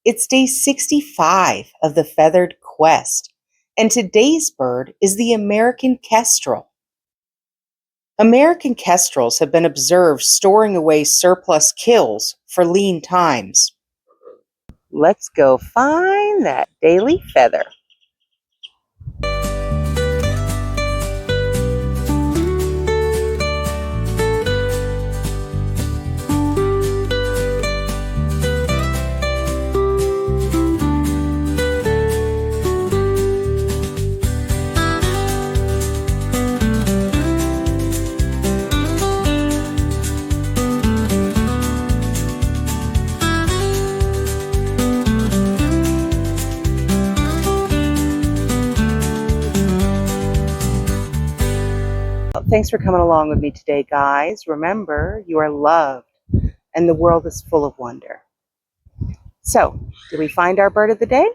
It's day 65 of the feathered quest, and today's bird is the American kestrel. American kestrels have been observed storing away surplus kills for lean times. Let's go find that daily feather. Thanks for coming along with me today, guys. Remember, you are loved and the world is full of wonder. So, did we find our bird of the day?